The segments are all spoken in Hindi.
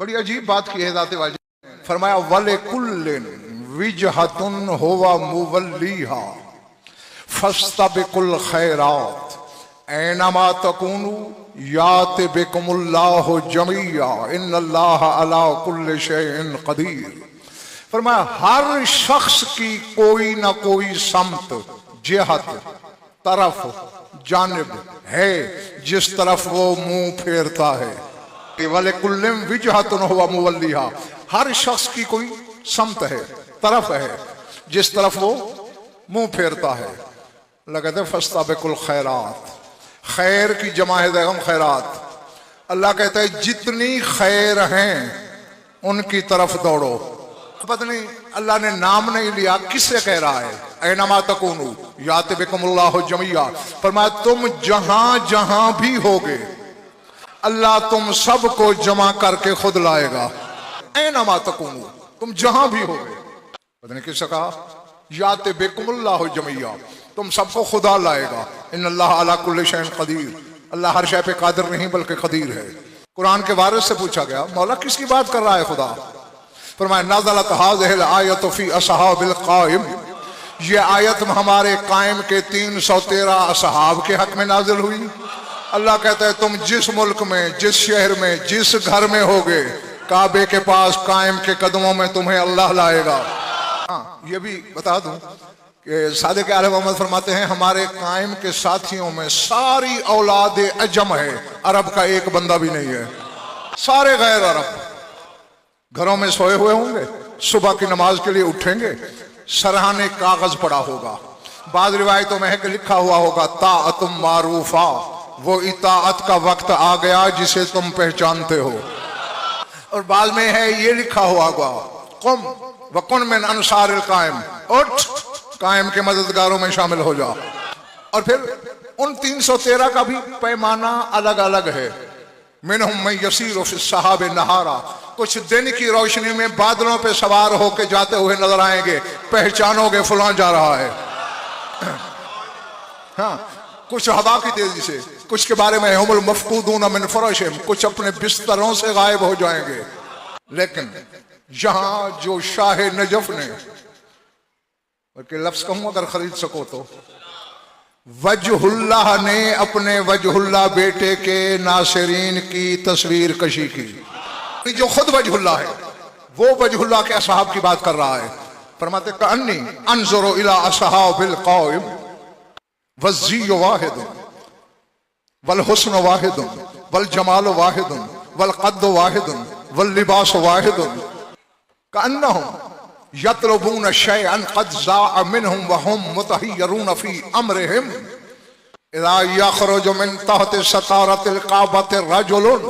बड़ी अजीब बात की है दाते वाजी। फरमाया वले कुल्लिन विजहतुन हुवा मुवल्लीहा फस्तबिकुल खैरात ऐनमा तकूनु याति बिकुमुल्लाहु जमीया इन्नल्लाह अला कुल्लि शैइन कदीर। फरमाया हर शख्स की कोई ना कोई समत, जिहत, तरफ, जानिब है जिस तरफ वो मुंह फेरता है। वले कुल्लिम विजहतुन हुवा मुवल्लीहा, हर शख्स की कोई समत है, तरफ है जिस तरफ वो मुंह फेरता है। लगते फस्ताबिकुल खैरात, खैर की जमा है दैगम खैरात। अल्लाह कहता है जितनी खैर हैं उनकी तरफ दौड़ो। पता नहीं अल्लाह ने नाम नहीं लिया, किससे कह रहा है? ऐनमा तकूनु याति बिकुमुल्लाहु जमीया। फरमाया तुम जहां जहां भी होगे अल्लाह तुम सबको जमा करके खुद लाएगा। ऐनमा तकूनु, तुम जहां भी होगे। पता नहीं किससे कहा? याति बिकुमुल्लाहु जमीया, तुम सबको खुदा लाएगा। इन्नल्लाह अला कुल्लि शैइन कदीर, अल्लाह हर शय पे कादिर नहीं बल्कि कदीर है। कुरान के वारिस से पूछा गया मौला किसकी बात कर रहा है खुदा? फरमाया नज़लत हाज़िहिल आयतु फी असहाबिल कायम, ये आयत हमारे कायम के 313 असहाब के हक में नाजिल हुई। अल्लाह कहता है तुम जिस मुल्क में, जिस शहर में, जिस घर में होगे, काबे के पास कायम के कदमों में तुम्हें अल्लाह लाएगा। हाँ, ये भी बता दूं कि सादिक आले मोहम्मद फरमाते हैं हमारे कायम के साथियों में सारी औलाद अजम है, अरब का एक बंदा भी नहीं है। सारे गैर अरब घरों में सोए हुए होंगे, सुबह की नमाज के लिए उठेंगे, सरहाने कागज पड़ा होगा। बाद रिवायतों में है कि लिखा हुआ होगा ताअतुम मारूफा, वो इताअत का वक्त आ गया जिसे तुम पहचानते हो। और बाद में है ये लिखा हुआ होगा कुम वकुन मिन अंसारिल कायम, उठ कायम के मददगारों में शामिल हो जा। और फिर उन 313 का भी पैमाना अलग अलग है। मिनहुम मन यसीरु फिस सहाबे नहारा, कुछ दिन की रोशनी में बादलों पे सवार होके जाते हुए नजर आएंगे, पहचानोगे फलां जा रहा है। हाँ, कुछ हवा की तेजी से, कुछ के बारे में हुमुल मफकूदून मिन फरशिम, कुछ अपने बिस्तरों से गायब हो जाएंगे। लेकिन यहां जो शाह नजफ ने, बल्कि लफ्ज कहूं अगर खरीद सको तो, वजहुल्लाह ने अपने वजहुल्लाह बेटे के नासिरीन की तस्वीर कशी की। जो खुद वजहुल्लाह है वो वजहुल्लाह के असहाब की बात कर रहा है। फरमाते कअन्नी अंजुरु इला असहाबिल कायम वज़्ज़िय्यु वाहिदुन वल हुस्नु वाहिदुन वल जमालु वाहिदुन वल क़द्दु वाहिदुन वल लिबासु वाहिदुन कअन्नहुम यतलबून शैअन क़द ज़ाअ मिनहुम व हुम मुतहय्यरून फ़ी अम्रिहिम इज़ा यख़रुजु मिन तहति सतारतिल काबति रजुलुन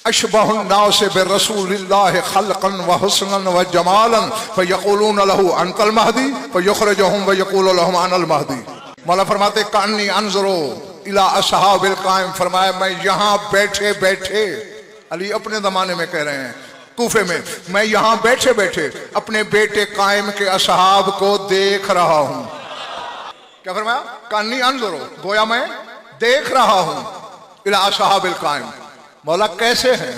अशबहुन नास बिरसूलिल्लाहि खल्क़न व हुस्नन व जमालन फ़यक़ूलून लहू अंतल महदी फ़युख़रिजुहुम व यक़ूलु लहुम अनल महदी। मौला फरमाते कान्नी अंज़ुरु इला असहाबिल कायम, फरमाया मैं यहाँ बैठे बैठे, अली अपने ज़माने में कह रहे हैं कूफे में, मैं यहाँ बैठे बैठे अपने बेटे कायम के असहाब को देख रहा हूँ। क्या फरमाया? कान्नी अंज़ुरु, गोया मैं देख रहा हूँ, इला असहाबिल कायम। मौला कैसे हैं?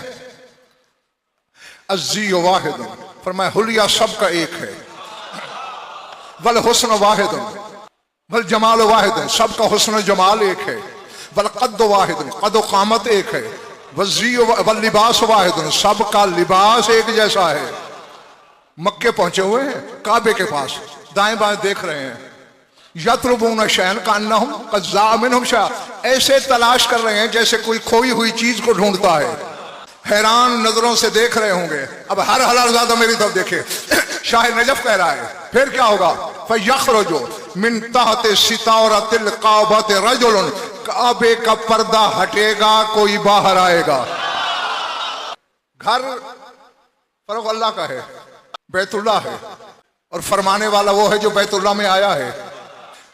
अज़्ज़िय्यु वाहिदुन, फरमाया हुलिया सबका एक है, वल हुस्न वाहिदुन वल जमाल वाहिदुन, सबका हुस्न जमाल एक है, वल क़द्दु वाहिदुन, क़द्दु क़ामत एक है, वल लिबास वाहिदुन, सबका लिबास एक जैसा है। मक्के पहुंचे हुए हैं, काबे के पास दाएं बाएं देख रहे हैं। यतलबून शैअन कअन्नहुम क़द ज़ाअ मिनहुम शै, ऐसे तलाश कर रहे हैं जैसे कोई खोई हुई चीज को ढूंढता है। हैरान नजरों से देख रहे होंगे। अब हर हलालज़ादा मेरी तरफ देखे। शाह नजफ कह रहा है फिर क्या होगा? फ़यख़रुजु मिन तहति सितारतिल काबति रजुलुन, काबे का पर्दा हटेगा, कोई बाहर आएगा। घर फर्क अल्लाह का है, बैतुल्लाह है, और फरमाने वाला वो है जो बैतुल्लाह में आया है।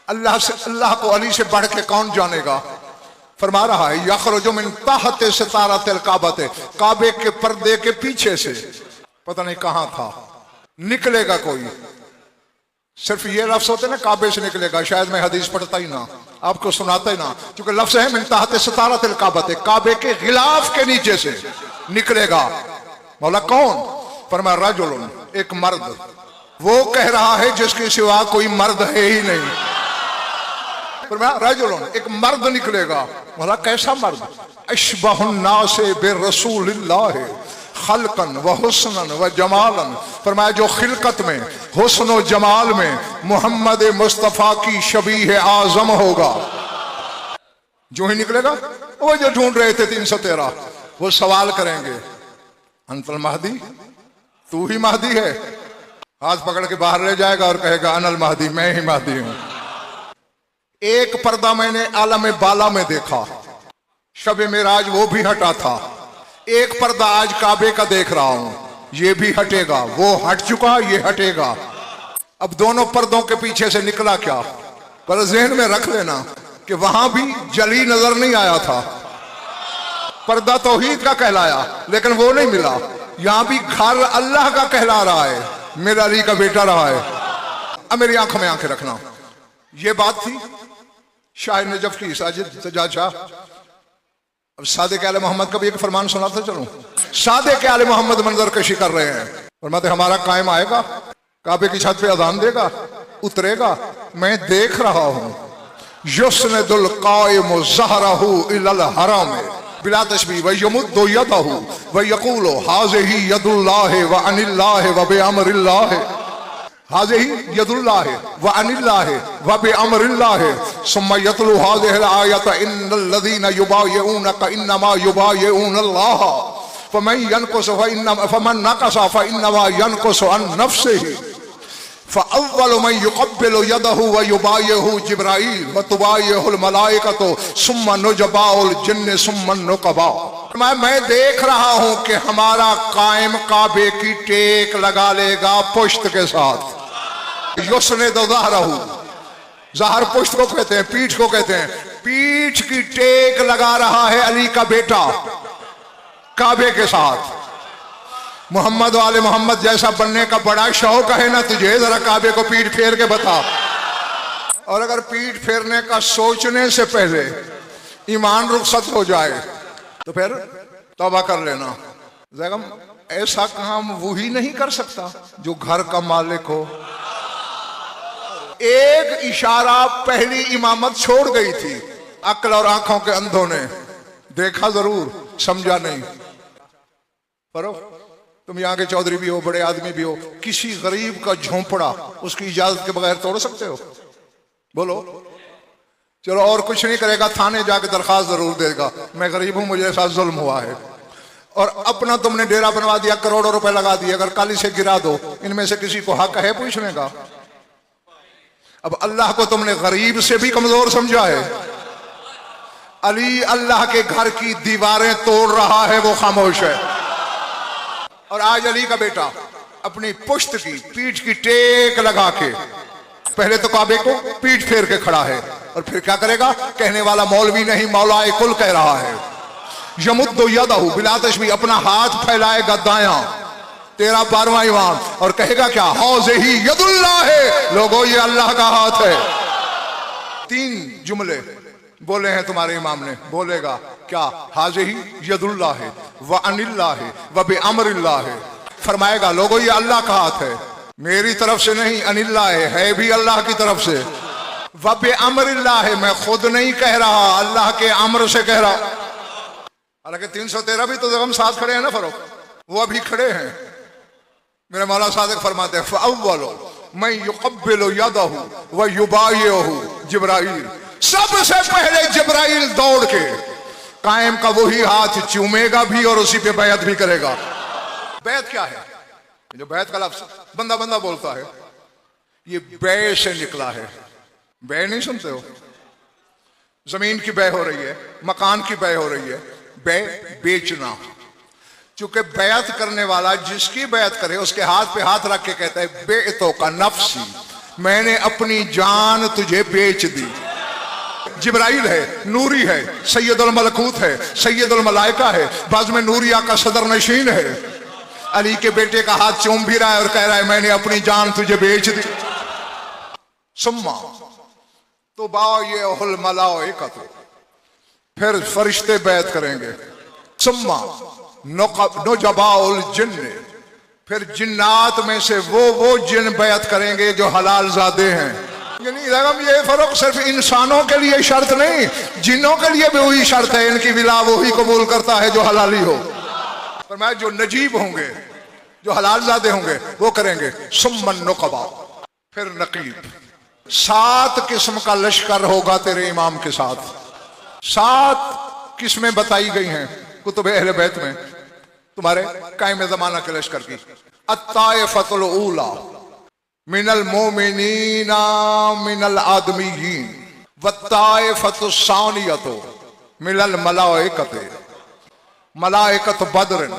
अल्लाह से, अल्लाह को अली से बढ़ के कौन जानेगा? फरमा रहा है यख़रुजु मिन तहति सितारतिल काबति, काबे के पर्दे के पीछे से, पता नहीं कहां था, निकलेगा कोई। सिर्फ ये लफ्ज होते ना काबे से निकलेगा, शायद मैं हदीस पढ़ता ही ना, आपको सुनाता ही ना, क्योंकि लफ्ज है मिन तहति सितारतिल काबति, काबे के गिलाफ के नीचे से निकलेगा। मौला कौन? फरमाया रजुलन, एक मर्द। वो कह रहा है जिसके सिवा कोई मर्द है ही नहीं। फरमाया रजुलन, एक मर्द निकलेगा। मौला कैसा मर्द? अशबहुन्नासे बिरसूलिल्लाह खल्कन व हुस्नन व जमालन। फरमाया जो खिलकत में, हुस्न व जमाल में मोहम्मद मुस्तफ़ा की शबीह आजम होगा। जो ही निकलेगा, वो जो ढूंढ रहे थे 313, वो सवाल करेंगे अंतल महदी, तू ही महदी है? हाथ पकड़ के बाहर ले जाएगा और कहेगा अनल महदी, मैं ही महदी हूं। एक पर्दा मैंने आलम बाला में देखा, शब मेराज वो भी हटा था। एक पर्दा आज काबे का देख रहा हूं, ये भी हटेगा। वो हट चुका, ये हटेगा। अब दोनों पर्दों के पीछे से निकला क्या? पर ज़हन में रख लेना कि वहां भी जली नजर नहीं आया था। पर्दा तौहीद का कहलाया, लेकिन वो नहीं मिला। यहां भी घर अल्लाह का कहला रहा है, मेरा अली का बेटा रहा है। अब मेरी आंखों में आंखें रखना। ये बात थी शाह नजफ की, साजिद सजाद शाह। अब सादिक आले मोहम्मद का भी एक फरमान सुनाता चलूं। सादिक आले मोहम्मद मंजर कशी कर रहे हैं, फरमाते हमारा कायम आएगा, काबे की छत पे अजान देगा, उतरेगा, मैं देख रहा हूं। युस्नदुल कायम ज़हरहु इलल हरम बिला तशबीह व यमुद्दु यदहु व यक़ूलु हाज़िही यदुल्लाह व अनिल्लाह व बिअम्रिल्लाह। हाज़िही यदुल्लाह व अनिल्लाह व बिअम्रिल्लाह। सुम्मा यतलु हाज़िहिल आयत इन्नल्लज़ीना युबायिऊनका इन्नमा युबायिऊनल्लाह फमन यनकुसु फमन नकसा फइन्नमा यनकुसु अन नफ्सिही फ़अव्वलु मन युक़ब्बिलु यदहु व युबायिहु जिब्राईल व तुबायिहुल मलाइकतु सुम्मा नुजबाउल जिन्न सुम्मा नुक़बा। मैं देख रहा हूं कि हमारा कायम काबे की टेक लगा लेगा पुश्त के साथ। युस्नदु ज़हरहु, ज़हर पुश्त को कहते हैं, पीठ को कहते हैं। पीठ की टेक लगा रहा है अली का बेटा काबे के साथ। मोहम्मद वाले मोहम्मद जैसा बनने का बड़ा शौक है ना तुझे? जरा काबे को पीठ फेर के बता। और अगर पीठ फेरने का सोचने से पहले ईमान रुखसत हो जाए तो फिर तौबा कर लेना। ज़ैगम ऐसा काम वही नहीं कर सकता जो घर का मालिक हो। एक इशारा पहली इमामत छोड़ गई थी, अक्ल और आंखों के अंधों ने देखा जरूर, समझा नहीं। पर तुम यहाँ के चौधरी भी हो, बड़े आदमी भी हो, किसी गरीब का झोंपड़ा उसकी इजाजत के बगैर तोड़ सकते हो? बोलो। चलो और कुछ नहीं करेगा, थाने जाके दरखास्त जरूर देगा, मैं गरीब हूं, मुझे साथ जुल्म हुआ है। और अपना तुमने डेरा बनवा दिया, करोड़ों रुपए लगा दिए, अगर काली से गिरा दो, इनमें से किसी को हक है पूछने का? अब अल्लाह को तुमने गरीब से भी कमजोर समझा है। अली अल्लाह के घर की दीवारें तोड़ रहा है, वो खामोश है। और आज अली का बेटा अपनी पुश्त की, पीठ की टेक लगा के पहले तो काबे को पीठ फेर के खड़ा है, और फिर क्या करेगा? कहने वाला मौलवी नहीं, मौलाए कुल कह रहा है। यमुद्दु यदहु बिला तशबीह, अपना हाथ फैलाएगा दायां, तेरा 12वां ईमान, और कहेगा क्या? हाज़िही यदुल्लाह है, लोगों ये अल्लाह का हाथ है। 3 जुमले बोले हैं तुम्हारे इमाम ने, बोलेगा क्या? हाज़िही यदुल्लाह है व अनिल्लाह है व बिअम्रिल्लाह है। फरमाएगा लोगों ये अल्लाह का हाथ है, मेरी तरफ से नहीं, अनिल्लाह है भी अल्लाह की तरफ से। व बिअम्रिल्लाह है, मैं खुद नहीं कह रहा, अल्लाह के अम्र से कह रहा। हालांकि 313 भी तो हम साथ खड़े हैं ना फरोख, वो अभी खड़े हैं। मेरे मौला सादिक फरमाते हैं फ़अव्वलु मन युक़ब्बिलु यदहु व युबायिहु जिब्राईल। सबसे पहले जिब्राईल दौड़ के कायम का वही हाथ चूमेगा भी और उसी पे बैत भी करेगा। बैत क्या है? जो बैत का लफ्ज़ बंदा बंदा बोलता है, ये बै से निकला है। बै नहीं सुनते हो? जमीन की बै हो रही है, मकान की बै हो रही है, बै बेचना। चूंकि बैत करने वाला जिसकी बैत करे उसके हाथ पे हाथ रख के कहता है बेतो का नफ्सी, मैंने अपनी जान तुझे बेच दी। जिब्राइल है, नूरी है, सैयदुल मलकूत है, सैयदुल मलाइका है, बाज में नूरिया का सदर नशीन है। अली के बेटे का हाथ चूम भी रहा है और कह रहा है मैंने अपनी जान तुझे बेच दी। सुम्मा तो बायहुल मलाइका, फिर फरिश्ते बैत करेंगे। सुम्मा नुजबाउल जिन्न, फिर जिन्नात में से वो जिन बैत करेंगे जो हलाल ज़ादे हैं। यानी रगम ये फर्क सिर्फ इंसानों के लिए शर्त नहीं, जिन्नों के लिए भी वही शर्त है, इनकी विला वही कबूल करता है जो हलाली हो। पर मैं जो नजीब होंगे, जो हलाल ज़ादे होंगे वो करेंगे। सुम्मन नुकबा, फिर नकीब। 7 किस्म का लश्कर होगा तेरे इमाम के साथ। 7 किस्में बताई गई हैं कुतुब अहले बैत में तुम्हारे कायम ज़माना के लश्कर की। अत्ताइफतुल ऊला मिनल मोमिनीना मिनल आदमीयीन वत्ताइफतुस सानियतु मिनल मलाइकते मलाइकत बदरन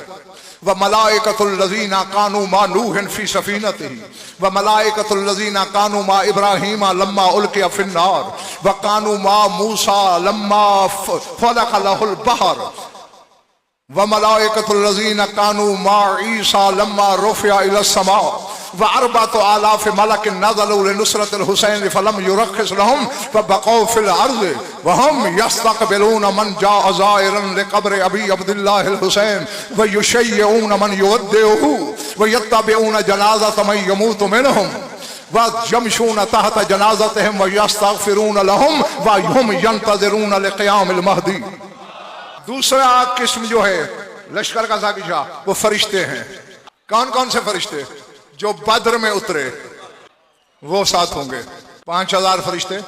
व मलाइकतुल लज़ीना कानू मा नूहन फी सफीनतिही व मलाइकतुल लज़ीना कानू मा इब्राहीमा लम्मा उल्किया फिन्नार व कानू मा मूसा लम्मा फलक लहुल बहर व मलाइकतुल लज़ीना कानू मा ईसा लम्मा रुफ़िया इलस समा व अरबअतु आलाफ मलक नज़लू लिनुसरतिल हुसैन फलम युरख्खिस लहुम फबक़ौ फिल अर्ज़ व हम यस्तक़बिलून मन जाअ ज़ाइरन लिक़ब्र अबी अब्दिल्लाहिल हुसैन व युशय्यऊन मन युवद्दिउहु व यत्तबिऊन जनाज़त मन यमूतु मिनहुम व यमशून तहत जनाज़तिहिम व यस्तग़फिरून लहुम व हुम यंतज़िरून लिक़ियामिल महदी। दूसरा किस्म जो है लश्कर का साकिशा, वो फरिश्ते हैं। कौन कौन से फरिश्ते? जो बद्र में उतरे वो 7 होंगे। 5000 फरिश्ते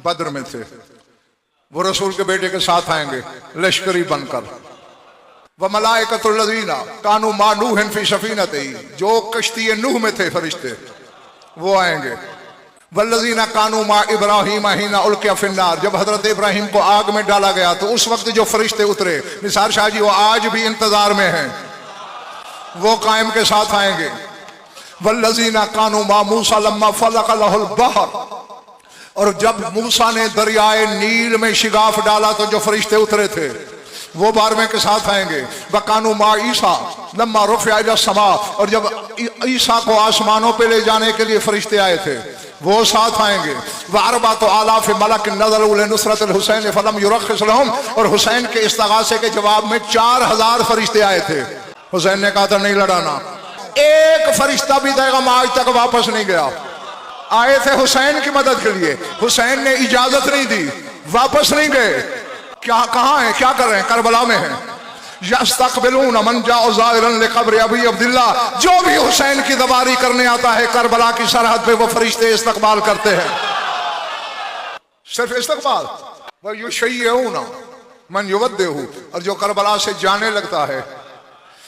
बद्र में थे, वो रसूल के बेटे के साथ आएंगे लश्करी बनकर। व मलाइकतुल लज़ीना कानू मा नूहन फी सफीनतिही, जो कश्ती नूह में थे फरिश्ते वो आएंगे। वल्लज़ीना कानू मा इब्राहीम हिना उल्किया फिन्नार, जब हजरत इब्राहिम को आग में डाला गया तो उस वक्त जो फरिश्ते उतरे, निसार शाह जी वो आज भी इंतजार में हैं, वो कायम के साथ आएंगे। वल्लज़ीना कानू मा मूसा लम्मा फलक लहुल बहर, और जब मूसा ने दरियाए नील में शिगाफ डाला तो जो फरिश्ते उतरे थे वो 12वें के साथ आएंगे। वकानू मा ईसा लम्मा रुफ़िया इलस समा, और जब ईसा को आसमानों पे ले जाने के लिए फरिश्ते आए थे वो साथ आएंगे। व अरबअतु आलाफ मलक नज़लू लिनुसरतिल हुसैन फलम युरख्खिस लहुम, और हुसैन के इस्तगासे के जवाब में 4000 फरिश्ते आए थे। हुसैन ने कहा था नहीं लड़ाना, एक फरिश्ता भी पैगम आज तक वापस नहीं गया। आए थे हुसैन की मदद के लिए, हुसैन ने इजाजत नहीं दी, वापस नहीं गए। क्या कहाँ है, क्या कर रहे हैं? करबला में हैं। यस्तक़बिलून मन जाअ ज़ाइरन लिक़ब्र अबी अब्दिल्लाह, जो भी हुसैन की दवारी करने आता है करबला की सरहद पे वो फरिश्ते इस्तकबाल करते हैं। सिर्फ इस्तकबाल। व युशय्यऊन मन युवद्दिहु, और जो करबला से जाने लगता है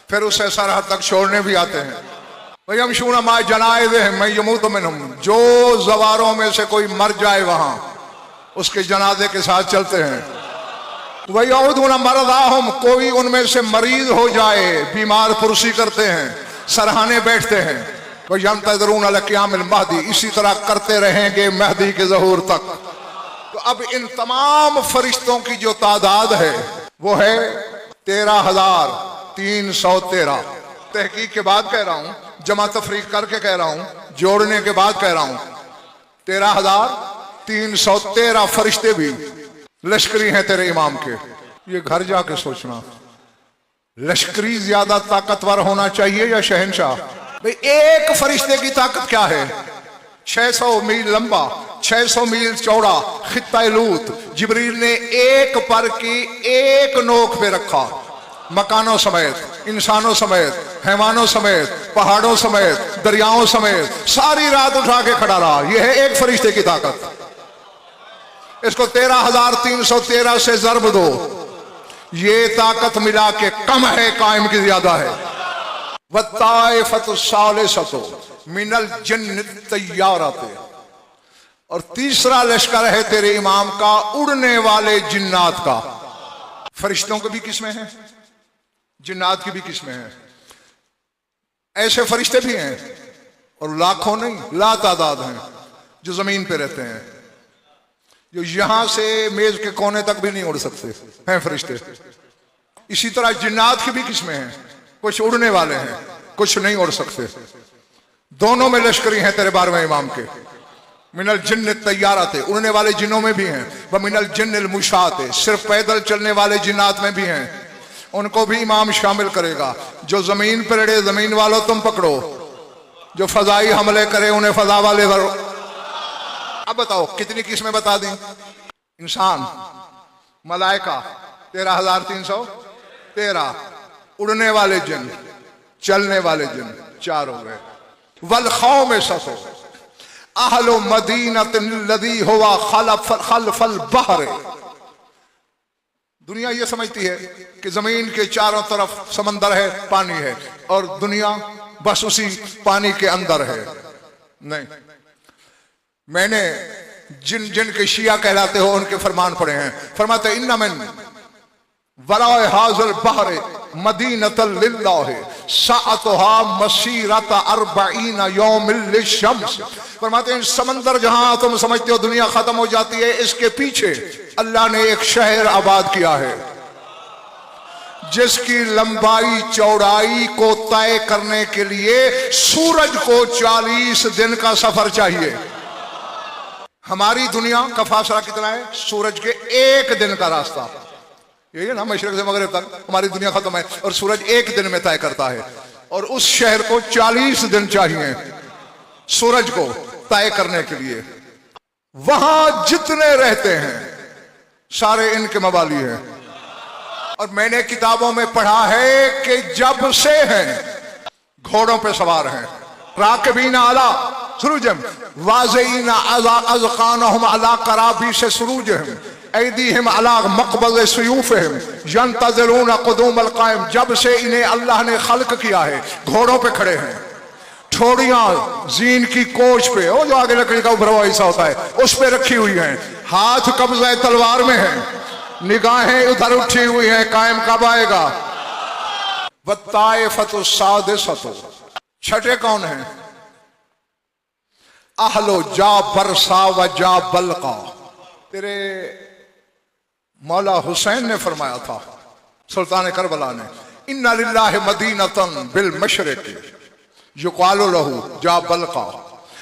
फिर उसे सरहद तक छोड़ने भी आते हैं। व यमशून मा जनाइज़िहिम मन यमूतु मिनहुम, जो ज़वारों में से कोई मर जाए वहां उसके जनाजे के साथ चलते हैं। वयऊदून मरदाहुम, कोई उनमें से मरीज हो जाए बीमार पुरसी करते हैं, सरहाने बैठते हैं। वयंतज़िरून लिक़ियामिल महदी, इसी तरह करते रहेंगे महदी के ज़हूर तक। तो अब इन तमाम फरिश्तों की जो तादाद है वो है 13,313। तहकीक के बाद कह रहा हूं, जमा तफरीक करके कह रहा हूं, जोड़ने के बाद कह रहा हूं, 13,313 फरिश्ते भी लश्करी हैं तेरे इमाम के। ये घर जाके सोचना, लश्करी ज्यादा ताकतवर होना चाहिए या शहनशाह? भाई एक फरिश्ते की ताकत क्या है? 600 मील लंबा, 600 मील चौड़ा खित्ता लूत जिब्रील ने एक पर की एक नोक पे रखा, मकानों समेत, इंसानों समेत, हैवानों समेत, पहाड़ों समेत, दरियाओं समेत, सारी रात उठा के खड़ा रहा। यह है एक फरिश्ते की ताकत। इसको 13,313 से ज़रब दो, ये ताकत मिला के कम है, कायम की ज्यादा है। वत्ताइफतुस सालिसतु मिनल जिन्न तय्यारते, और तीसरा लश्कर है तेरे इमाम का उड़ने वाले जिन्नात का। फरिश्तों की भी किस्में हैं, जिन्नात की भी किस्में हैं। ऐसे फरिश्ते भी हैं और लाखों नहीं ला तादाद हैं जो जमीन पे रहते हैं, जो यहां से मेज के कोने तक भी नहीं उड़ सकते हैं फरिश्ते। इसी तरह जिन्नात की भी किस्में हैं, कुछ उड़ने वाले हैं, कुछ नहीं उड़ सकते। दोनों में लश्करी हैं तेरे 12वें इमाम के। मिनल जिन्न तैयाराते, उड़ने वाले जिन्नों में भी हैं। व मिनल जिन्निल मुशाते, सिर्फ पैदल चलने वाले जिन्नात में भी हैं। उनको भी इमाम शामिल करेगा। जो जमीन पर लड़े जमीन वालों तुम पकड़ो, जो फजाई हमले करे उन्हें फजा वाले करो। अब बताओ कितनी किस्में बता दी? इंसान, मलाइका 13,313, उड़ने वाले जिन, चलने वाले जिन 4 हो गए। वल खौम सतो अहलो मदीनतिन लदी हुआ खलफल बहर। दुनिया ये समझती है कि जमीन के चारों तरफ समंदर है, पानी है, और दुनिया बस उसी पानी के अंदर है। नहीं, मैंने जिन जिन के शिया कहलाते हो उनके फरमान पढ़े हैं। फरमाते इन्ना मिन वराए हाज़िल बहर मदीनतल लिल्लाह साअतुहा मसीरत 40 यौमिल लिशम्स। फरमाते हैं समंदर जहां तुम समझते हो दुनिया खत्म हो जाती है, इसके पीछे अल्लाह ने एक शहर आबाद किया है जिसकी लंबाई चौड़ाई को तय करने के लिए सूरज को 40 दिन का सफर चाहिए। हमारी दुनिया का फासला कितना है? सूरज के 1 दिन का रास्ता। यही है ना, मशरक से मगरिब तक हमारी दुनिया खत्म है और सूरज 1 दिन में तय करता है। और उस शहर को 40 दिन चाहिए सूरज को तय करने के लिए। वहां जितने रहते हैं सारे इनके मवाली हैं। और मैंने किताबों में पढ़ा है कि जब से हैं घोड़ों पे सवार हैं, राकिबीना अला सुरूजम वाज़ीना अज़कानहुम अला कराबी से सुरूजहम ऐदीहिम अला मक़बज़ सुयूफ़िहिम यंतज़िरून क़ुदूम अल-क़ाइम। जब से इन्हें अल्लाह ने खल्क किया है घोड़ों पे खड़े हैं, ठोड़ियां जीन की कोच पे, वो जो आगे लकड़ी का उभरा हुआ हिस्सा होता है उस पे रखी हुई हैं, हाथ कब्ज़े तलवार में है, निगाहें उधर उठी हुई हैं, कायम कब आएगा? वत्ताइफ़तु सादिसतु। छठे कौन है? अहलो जा बरसा व जा बलका। तेरे मौला हुसैन ने फरमाया था, सुल्तान करबला ने, इन्ना लिल्लाहि मदीनतन बिल मशरिक युक़ालु लहू जा बलका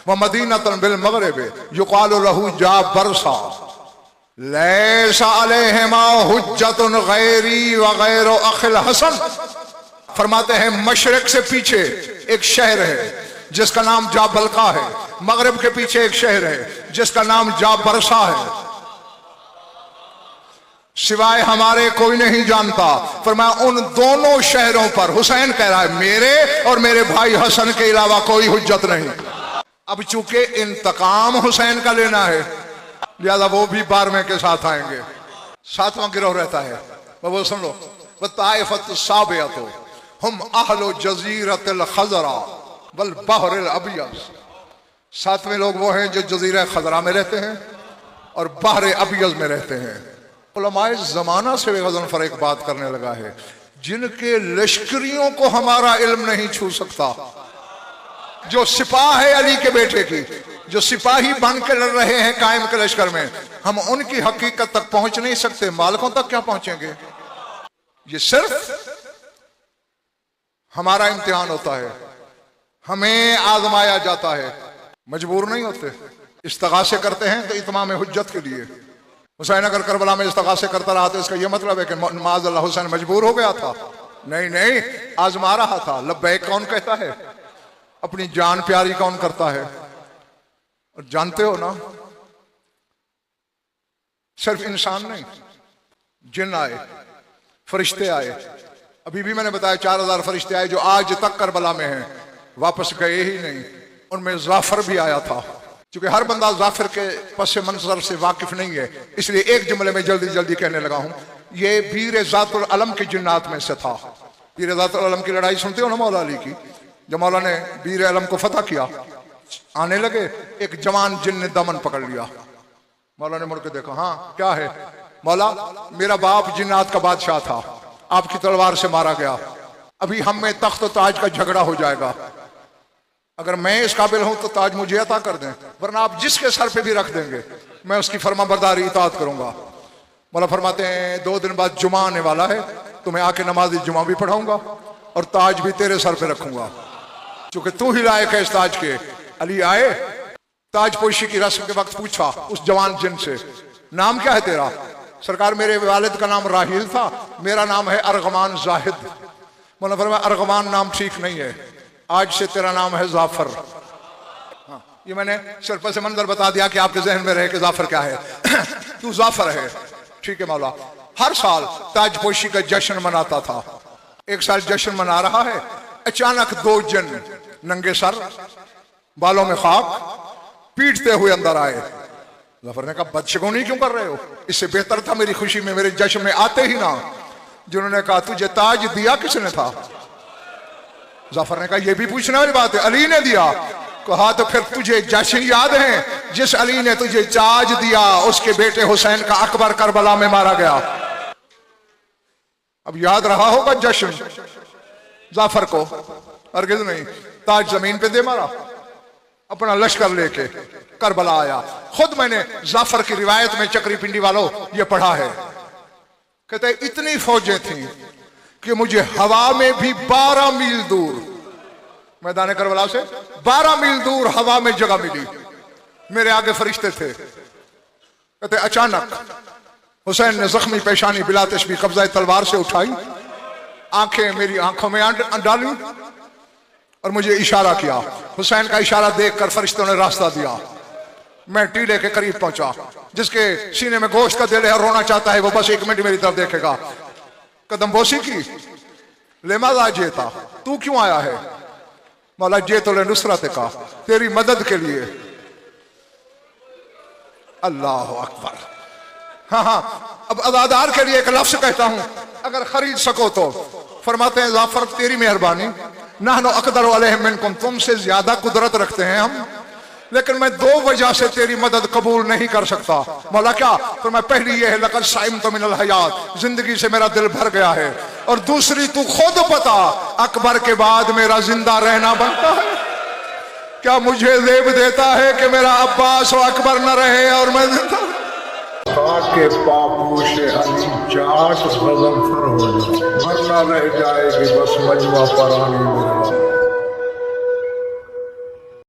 व मदीनतन बिल मग़रिब युक़ालु लहू जा बरसा लैसा अलैहिमा हुज्जतुन गैरी व गैरु अखिल हसन। फरमाते हैं मशरिक से पीछे एक शहर है जिसका नाम जा बलका है, मगरिब के पीछे एक शहर है जिसका नाम जा बरसा है, सिवाय हमारे कोई नहीं जानता। फरमाया उन दोनों शहरों पर, हुसैन कह रहा है, मेरे और मेरे भाई हसन के अलावा कोई हुज्जत नहीं। अब चूंकि इंतकाम हुसैन का लेना है लिहाजा वो भी 12वें के साथ आएंगे। 7वां गिरोह रहता है, वो सुन लो, वत्ताइफ़तु साबियतु हुम अहलु जज़ीरतिल खज़रा वल बहरिल अबियज़। 7वें लोग वो हैं जो जज़ीरा खज़रा में रहते हैं और बहर अबियज़ में रहते हैं। उलमाए ज़माना से गज़नफ़र एक बात करने लगा है, जिनके लश्करियों को हमारा इल्म नहीं छू सकता, जो सिपाह है अली के बेटे की, जो सिपाही बन के लड़ रहे हैं कायम के लश्कर में, हम उनकी हकीकत तक पहुंच नहीं सकते, मालिकों तक क्या पहुंचेंगे? ये सिर्फ हमारा इम्तिहान होता है, हमें आजमाया जाता है, मजबूर नहीं होते। इस्तिग़ासे करते हैं तो इत्माम हुज्जत के लिए। हुसैन अगर करबला में इस्तिग़ासे करता रहा तो इसका यह मतलब है कि माज़अल्लाह हुसैन मजबूर हो गया था? नहीं नहीं, आजमा रहा था। लब्बैक कौन कहता है? अपनी जान प्यारी कौन करता है? और जानते हो ना, सिर्फ इंसान नहीं, जिन आए, फरिश्ते आए। अभी भी मैंने बताया 4000 फरिश्ते आए जो आज तक करबला में हैं, वापस गए ही नहीं। उनमें जाफर भी आया था। क्योंकि हर बंदा जाफर के पस मंजर से वाकिफ नहीं है, इसलिए एक जुमले में जल्दी जल्दी कहने लगा हूं। ये बीर ज़ातुल अलम के जिन्नात में से था। बीर ज़ातुल अलम की लड़ाई सुनते हो ना मौला अली की? जब मौला ने बीर अलम को फतह किया, आने लगे, एक जवान जिन ने दमन पकड़ लिया। मौला ने मुड़ के देखा, हाँ क्या है? मौला, मेरा बाप जिन्नात का बादशाह था, आपकी तलवार से मारा गया, अभी हम में तख्त ताज का झगड़ा हो जाएगा, अगर मैं इस काबिल हूं तो ताज मुझे अता कर दें, वरना आप जिसके सर पे भी रख देंगे मैं उसकी फरमाबरदारी इताअत करूंगा। मौला फरमाते हैं 2 दिन बाद जुमा आने वाला है, तुम्हें आके नमाज जुमा भी पढ़ाऊंगा और ताज भी तेरे सर पे रखूंगा, क्योंकि तू ही लायक है इस ताज के। अली आए, ताज पोशी की रस्म के वक्त पूछा उस जवान जिन से, नाम क्या है तेरा? सरकार मेरे वालिद का नाम राहिल था, मेरा नाम है अरगमान जाहिद। मौला फरमाया अरगमान नाम ठीक नहीं है, आज से तेरा नाम है जाफर। हाँ, ये मैंने सिर्फ पस मंजर बता दिया कि आपके जहन में रहे कि जाफर क्या है। तू जाफर है, ठीक है मौला। हर साल ताजपोशी का जश्न मनाता था। एक साल जश्न मना रहा है, अचानक दो जन नंगे सर, बालों में खाक, पीटते हुए अंदर आए। जाफर ने कहा बदशगुनी क्यों कर रहे हो? इससे बेहतर था मेरी खुशी में मेरे जश्न में आते ही ना। जिन्होंने कहा तुझे ताज दिया किसने था? जाफर ने कहा यह भी पूछने वाली बात है, अली ने दिया। कहा तो फिर तुझे जश्न याद है? जिस अली ने तुझे ताज दिया उसके बेटे हुसैन का अकबर करबला में मारा गया। अब याद रहा होगा जश्न जाफर को? हरगिज़ नहीं। ताज जमीन पे दे मारा, अपना लश्कर लेके करबला आया। खुद मैंने जाफर की रिवायत में चक्री पिंडी वालों ये पढ़ा है। कहते इतनी फौजें थी कि मुझे हवा में भी 12 मील दूर, मैदान करबला से 12 मील दूर हवा में जगह मिली। मेरे आगे फरिश्ते थे। कहते अचानक हुसैन ने जख्मी पेशानी बिला तशबीह कब्जा तलवार से उठाई, आंखें मेरी आंखों में डाली और मुझे इशारा किया। हुसैन का इशारा देखकर फरिश्तों ने रास्ता दिया। मैं टीले के करीब पहुंचा। जिसके सीने में गोश्त का दिल है और रोना चाहता है वो बस 1 मिनट मेरी तरफ देखेगा। कदम बोसी की लेमाजा जेता, तू क्यों आया है? मौला जे तो ले नुसरत का, तेरी मदद के लिए। अल्लाह अकबर। हाँ हाँ, अब अदादार के लिए एक लफ्ज कहता हूं, अगर खरीद सको तो। फरमाते हैं जाफर तेरी मेहरबानी, नाहनु अक़दरु अलैहिम मिनकुम, तुमसे ज्यादा कुदरत रखते हैं हम, लेकिन मैं 2 वजह से तेरी मदद कबूल नहीं कर सकता। मौला क्या? तो मैं पहली ये है लक़द साइमतु मिनल हयात, जिंदगी से मेरा दिल भर गया है। और दूसरी तू खुद बता, अकबर के बाद मेरा जिंदा रहना बनता है? क्या मुझे ज़ेब देता है कि मेरा अब्बास और अकबर न रहे और मैं जिंदा? के पापोश अली चाट गज़नफर हो जाए, वरना रह जाएगी बस मजमा परानी मेरा।